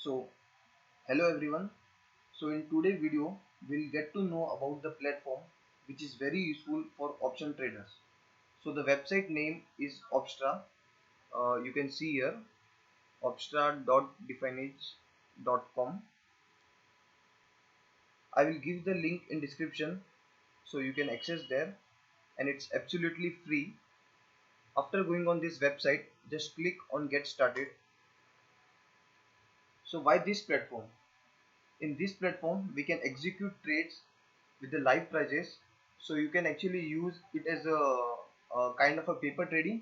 So hello everyone. So in today's video we'll get to know about the platform which is very useful for option traders. So the website name is Opstra. You can see here opstra.definage.com. I will give the link in description so you can access there, and it's absolutely free. After going on this website, just click on get started. So why this platform? In this platform we can execute trades with the live prices, so you can actually use it as a kind of a paper trading,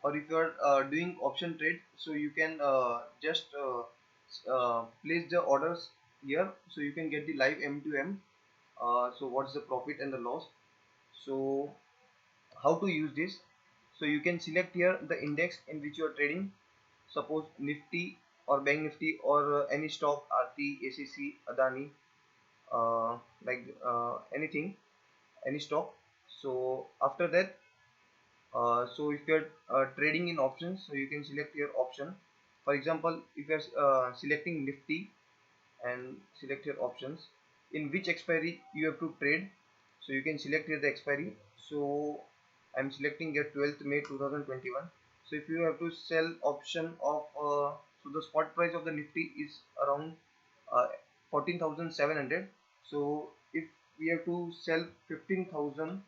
or if you are doing option trade, so you can just place the orders here, so you can get the live M2M. So what's the profit and the loss? So how to use this? So you can select here the index in which you are trading, suppose Nifty or Bank Nifty or any stock, RT, ACC, Adani, anything, any stock. So after that, so if you're trading in options, so you can select your option. For example, if you're selecting Nifty and select your options, in which expiry you have to trade, so you can select here the expiry. So I'm selecting here 12th May 2021. So if you have to sell option of so the spot price of the Nifty is around uh, 14,700. so if we have to sell 15,000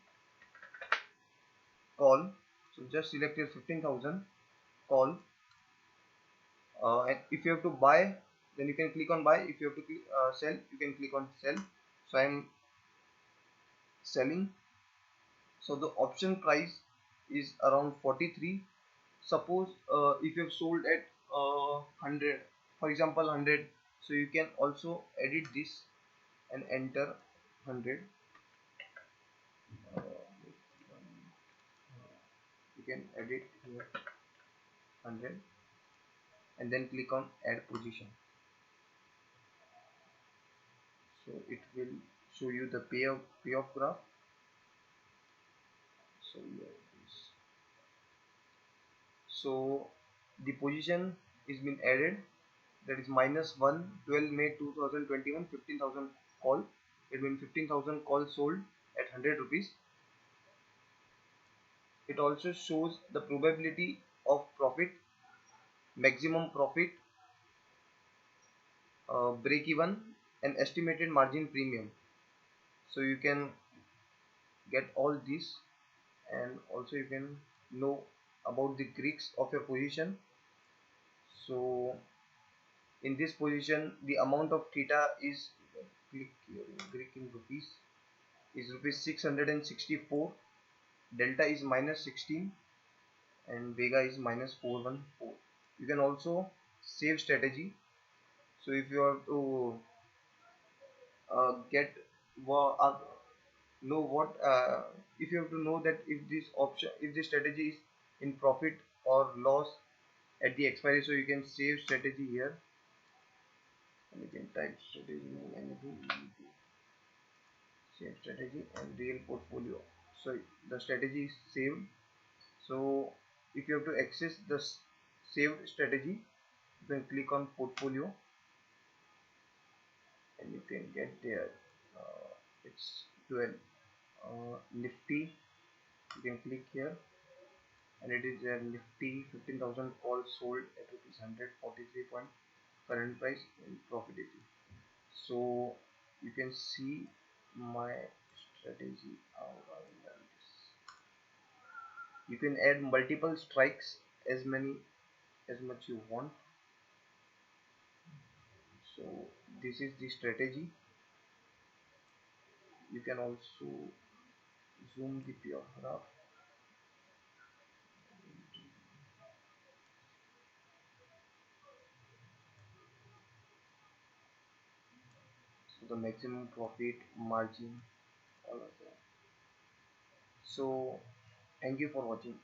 call, so just select your 15,000 call, and if you have to buy, then you can click on buy. If you have to sell, you can click on sell. So I'm selling. So the option price is around 43. Suppose if you have sold at 100, for example 100, so you can also edit this and enter 100. uh, you can edit here 100 and then click on add position. So it will show you the payoff graph. So here it is. So the position is been added, that is -1 12 May 2021, 15,000 call. It means 15,000 calls sold at 100 rupees. It also shows the probability of profit, maximum profit, break even, and estimated margin premium. So you can get all this, and also you can know about the Greeks of your position. So in this position the amount of theta is, click here in Greek in rupees, is rupees 664. Delta is -16 and Vega is -414. You can also save strategy. So if you have to get know what if you have to know that if this option, if this strategy is in profit or loss at the expiry, so you can save strategy here, and you can type strategy name, anything, save strategy and real portfolio. So the strategy is saved. So if you have to access the saved strategy, you can click on portfolio and you can get there. It's 12 Nifty. You can click here and it is a Nifty 15,000 calls sold at rupees 143 point current price and profitability. So you can see my strategy, how I will done this. You can add multiple strikes, as many as much you want. So this is the strategy. You can also zoom the PR graph. So the maximum profit, margin, all of that. So thank you for watching.